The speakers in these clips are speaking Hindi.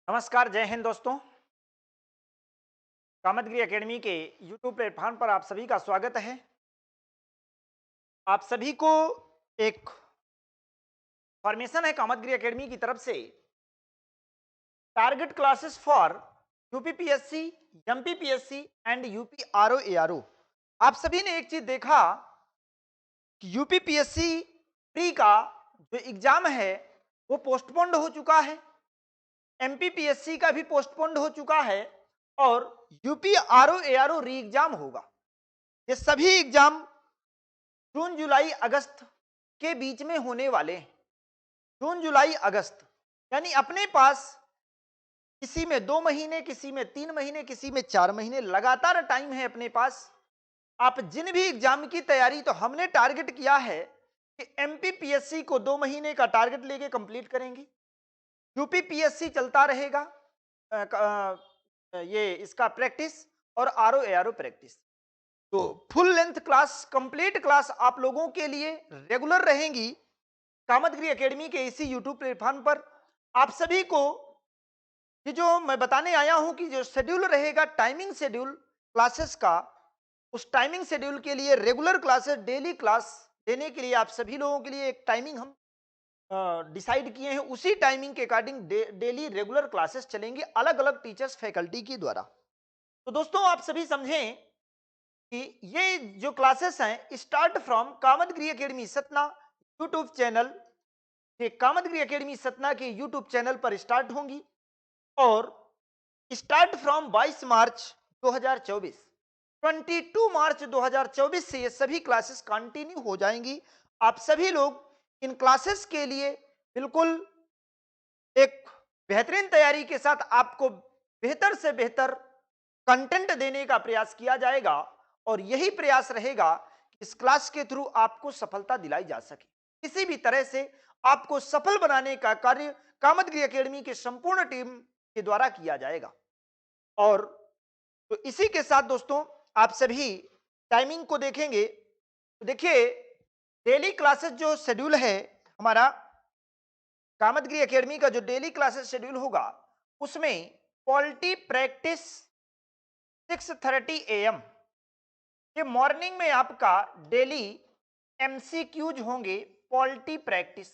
नमस्कार, जय हिंद दोस्तों। कामतगिरी एकेडमी के यूट्यूब प्लेटफॉर्म पर आप सभी का स्वागत है। आप सभी को एक फॉर्मेशन है कामतगिरी एकेडमी की तरफ से target classes for UPPSC, MPPSC and UP RO ARO. आप सभी ने एक चीज देखा कि यूपीपीएससी प्री का जो एग्जाम है वो पोस्टपोन्ड हो चुका है, एमपीपीएससी का भी पोस्टपोन्ड हो चुका है और यूपी आरओ एआरओ री एग्जाम होगा। ये सभी एग्जाम जून जुलाई अगस्त के बीच में होने वाले हैं। जून जुलाई अगस्त यानी अपने पास किसी में 2 महीने, किसी में 3 महीने, किसी में 4 महीने लगातार टाइम है अपने पास। आप जिन भी एग्जाम की तैयारी, तो हमने टारगेट किया है कि एमपीपीएससी को 2 महीने का टारगेट लेके कंप्लीट करेंगे, यूपीपीएससी चलता रहेगा ये इसका प्रैक्टिस और आरओ एआरओ प्रैक्टिस। तो full length class, complete class आप लोगों के लिए रेगुलर रहेंगी कामतगिरी एकेडमी के इसी यूट्यूब प्लेटफॉर्म पर। आप सभी को ये जो मैं बताने आया हूं कि जो शेड्यूल रहेगा, टाइमिंग शेड्यूल क्लासेस का, उस टाइमिंग शेड्यूल के लिए रेगुलर क्लासेस, डेली क्लास देने के लिए आप सभी लोगों के लिए एक टाइमिंग हम डिसाइड किए हैं। उसी टाइमिंग के अकॉर्डिंग डेली रेगुलर क्लासेस चलेंगे अलग अलग टीचर्स, फैकल्टी के द्वारा। तो दोस्तों आप सभी समझें कि ये जो क्लासेस हैं start from Kamadgiri academy Satna YouTube channel, ये कामतगिरी एकेडमी सतना के यूट्यूब चैनल पर स्टार्ट होंगी और स्टार्ट फ्रॉम 22 मार्च 2024, 22 मार्च 2024 से ये सभी क्लासेस कंटिन्यू हो जाएंगी। आप सभी लोग इन क्लासेस के लिए बिल्कुल एक बेहतरीन तैयारी के साथ आपको बेहतर से बेहतर कंटेंट देने का प्रयास किया जाएगा और यही प्रयास रहेगा कि इस क्लास के थ्रू आपको सफलता दिलाई जा सके। किसी भी तरह से आपको सफल बनाने का कार्य कामतगिरी एकेडमी के संपूर्ण टीम के द्वारा किया जाएगा। और तो इसी के साथ दोस्तों आप सभी टाइमिंग को देखेंगे तो देखिए, डेली क्लासेस जो शेड्यूल है हमारा कामतगिरी एकेडमी का, जो डेली क्लासेस शेड्यूल होगा उसमें पॉलिटी प्रैक्टिस 6:30 AM, ये मॉर्निंग में आपका डेली एमसीक्यूज होंगे। पॉलिटी प्रैक्टिस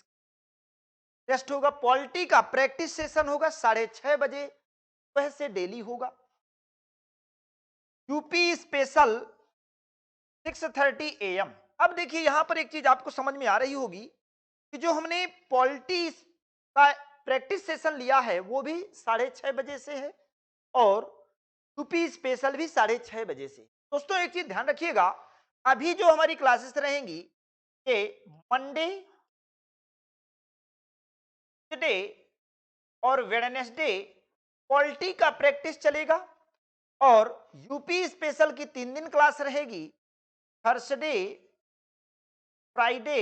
टेस्ट होगा, पॉलिटी का प्रैक्टिस सेशन होगा 6:30 बजे, वह से डेली होगा। UP special 6:30 AM। अब देखिए यहां पर एक चीज आपको समझ में आ रही होगी कि जो हमने पॉलिटी का प्रैक्टिस सेशन लिया है वो भी 6:30 बजे से है और यूपी स्पेशल भी 6:30 बजे से। दोस्तों एक चीज ध्यान रखिएगा, अभी जो हमारी क्लासेस रहेंगी ये मंडे डे और वेडनेसडे पॉलिटी का प्रैक्टिस चलेगा और यूपी स्पेशल की 3 दिन क्लास रहेगी, थर्सडे, फ्राइडे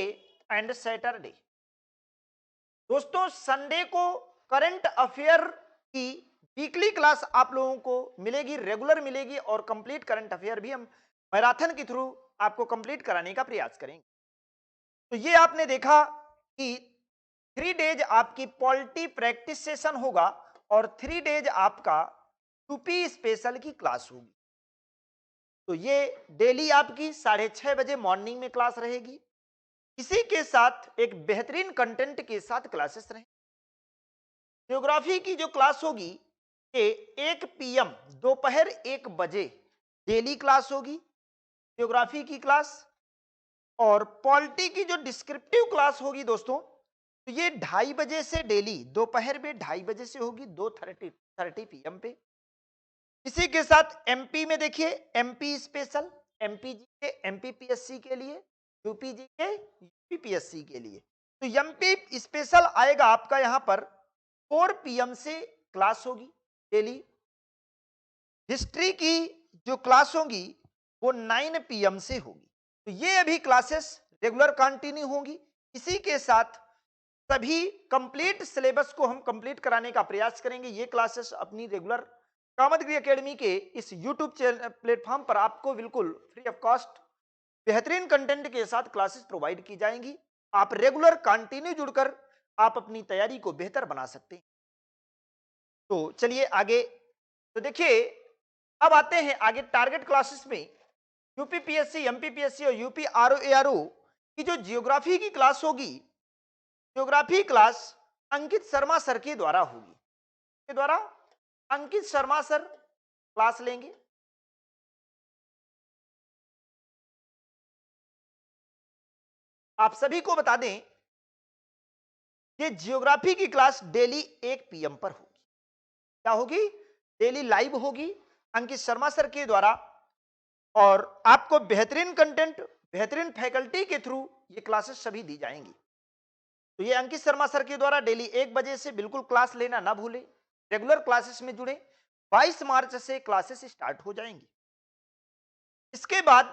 एंड सैटरडे। दोस्तों संडे को करंट अफेयर की वीकली क्लास आप लोगों को मिलेगी, रेगुलर मिलेगी और कंप्लीट करंट अफेयर भी हम मैराथन के थ्रू आपको कंप्लीट कराने का प्रयास करेंगे। तो ये आपने देखा कि 3 डेज आपकी पॉलिटी प्रैक्टिस सेशन होगा और 3 डेज आपका यूपी स्पेशल की क्लास होगी। तो ये डेली आपकी 6:30 बजे मॉर्निंग में क्लास रहेगी। इसी के साथ एक बेहतरीन कंटेंट के साथ क्लासेस रहेंगी। ज्योग्राफी की जो क्लास होगी ये 1 PM, दोपहर 1 बजे डेली क्लास होगी ज्योग्राफी की क्लास। और पॉलिटी की जो डिस्क्रिप्टिव क्लास होगी दोस्तों, तो ये 2:30 बजे से डेली दोपहर में 2:30 बजे से होगी 2:30 PM पे। इसी के साथ एमपी में देखिए, एमपी स्पेशल, एमपी जी के एमपीपीएससी के लिए, यूपी जी के यूपीपीएससी के लिए। तो एमपी स्पेशल आएगा आपका यहां पर 4 PM से क्लास होगी डेली। हिस्ट्री की जो क्लास होगी वो 9 PM से होगी। तो ये अभी क्लासेस रेगुलर कंटिन्यू होंगी। इसी के साथ सभी कंप्लीट सिलेबस को हम कंप्लीट कराने का प्रयास करेंगे। ये क्लासेस अपनी रेगुलर कामतगिरी एकेडमी के इस यूट्यूब प्लेटफॉर्म पर आपको बिल्कुल फ्री ऑफ कॉस्ट बेहतरीन कंटेंट के साथ क्लासेस प्रोवाइड की जाएंगी। आप रेगुलर कंटिन्यू जुड़कर आप अपनी तैयारी को बेहतर बना सकते हैं। तो चलिए आगे। तो देखिए, अब आते हैं आगे टारगेट क्लासेस में। यूपीपीएससी, एमपीपीएससी और यूपी आरओ एआरओ की जो जियोग्राफी की क्लास होगी, geography class Ankit Sharma sir के द्वारा होगी। के द्वारा अंकित शर्मा सर क्लास लेंगे। आप सभी को बता दें, ये जियोग्राफी की क्लास डेली 1 पीएम पर होगी। क्या होगी? डेली लाइव होगी अंकित शर्मा सर के द्वारा, और आपको बेहतरीन कंटेंट, बेहतरीन फैकल्टी के थ्रू ये क्लासेस सभी दी जाएंगी। तो ये अंकित शर्मा सर के द्वारा डेली 1 बजे से बिल्कुल क्लास लेना ना भूलें। रेगुलर क्लासेस में जुड़े। 22 मार्च से क्लासेस स्टार्ट हो जाएंगी। इसके बाद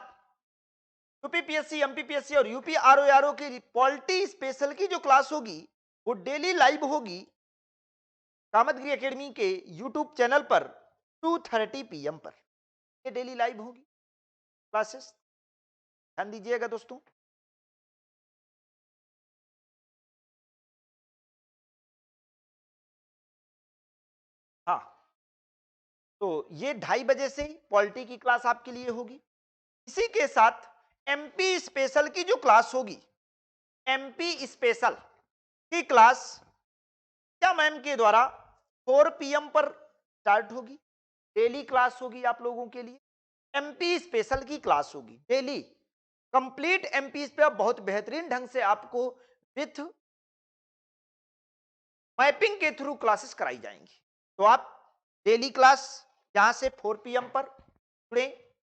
यूपीपीएससी, एमपीपीएससी और यूपी आरओ की पॉलिटी स्पेशल की जो क्लास होगी वो डेली लाइव होगी कामतगिरी एकेडमी के यूट्यूब चैनल पर 2:30 पीएम पर। ये डेली लाइव होगी क्लासेस। ध्यान दीजिएगा दोस्तों। हाँ, तो ये 2:30 बजे से पॉलिटी की क्लास आपके लिए होगी। इसी के साथ एमपी स्पेशल की जो क्लास होगी, एमपी स्पेशल की क्लास क्या मैम के द्वारा 4 पीएम पर स्टार्ट होगी। डेली क्लास होगी आप लोगों के लिए। एमपी स्पेशल की क्लास होगी डेली, कंप्लीट एमपी पे बहुत बेहतरीन ढंग से आपको विथ मैपिंग के थ्रू क्लासेस कराई जाएंगी। तो आप डेली क्लास यहां से 4 पीएम पर जुड़े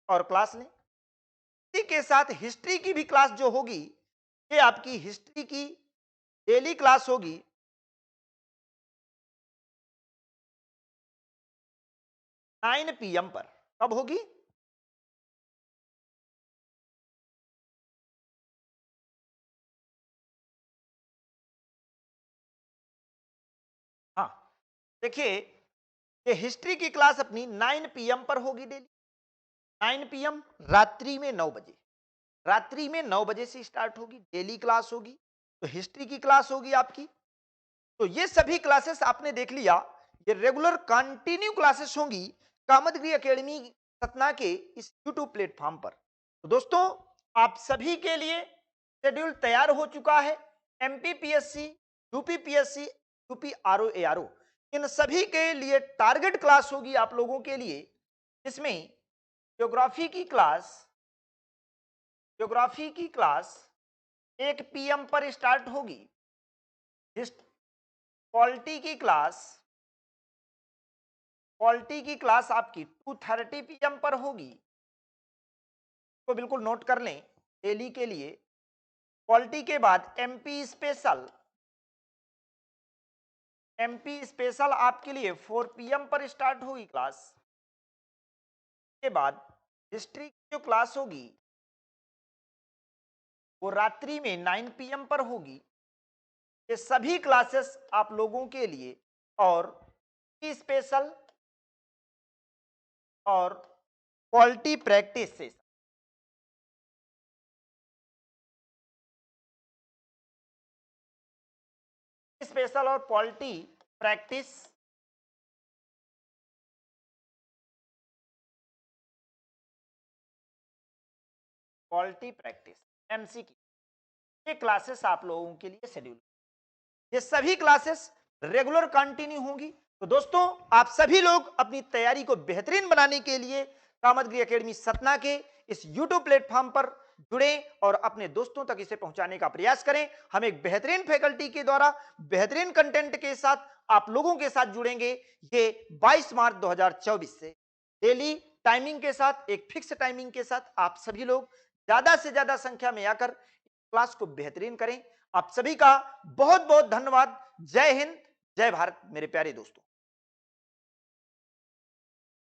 और क्लास लें। इसी के साथ हिस्ट्री की भी क्लास जो होगी, ये आपकी हिस्ट्री की डेली क्लास होगी 9 पीएम पर। कब होगी? हाँ, देखिए, ये हिस्ट्री की क्लास अपनी 9 पीएम पर होगी डेली। 9 पीएम, रात्रि में 9 बजे। रात्रि में 9 बजे से स्टार्ट होगी, डेली क्लास होगी। तो हिस्ट्री की क्लास होगी आपकी। तो ये सभी क्लासेस आपने देख लिया, ये रेगुलर कंटिन्यू क्लासेस होंगी कामतगिरी एकेडमी सतना के इस यूट्यूब प्लेटफॉर्म पर। तो दोस्तों, आप सभी के लिए शेड्यूल तैयार हो चुका है। MPPSC, UPPSC, UP RO ARO, इन सभी के लिए टारगेट क्लास होगी आप लोगों के लिए, जिसमें ज्योग्राफी की क्लास, ज्योग्राफी की क्लास 1 पीएम पर स्टार्ट होगी। पॉलिटी की क्लास, पॉलिटी की क्लास आपकी 2:30 पीएम पर होगी। तो बिल्कुल नोट कर लें डेली के लिए। पॉलिटी के बाद एमपी स्पेशल, एमपी स्पेशल आपके लिए 4 पीएम पर स्टार्ट होगी क्लास। के बाद हिस्ट्री की जो क्लास होगी वो रात्रि में 9 पीएम पर होगी। ये सभी क्लासेस आप लोगों के लिए, और स्पेशल और पॉलिटी प्रैक्टिस से स्पेशल और polity practice, polity practice MCQ, ये क्लासेस आप लोगों के लिए शेड्यूल। ये सभी क्लासेस रेगुलर कंटिन्यू होंगी। तो दोस्तों, आप सभी लोग अपनी तैयारी को बेहतरीन बनाने के लिए कामतगिरी एकेडमी सतना के इस यूट्यूब प्लेटफॉर्म पर जुड़े और अपने दोस्तों तक इसे पहुंचाने का प्रयास करें। हम एक बेहतरीन फैकल्टी के द्वारा बेहतरीन कंटेंट के साथ आप लोगों के साथ जुड़ेंगे। ये 22 मार्च 2024 से डेली टाइमिंग के साथ, एक फिक्स टाइमिंग के साथ आप सभी लोग ज्यादा से ज्यादा संख्या में आकर क्लास को बेहतरीन करें। आप सभी का बहुत बहुत धन्यवाद। जय हिंद, जय भारत मेरे प्यारे दोस्तों।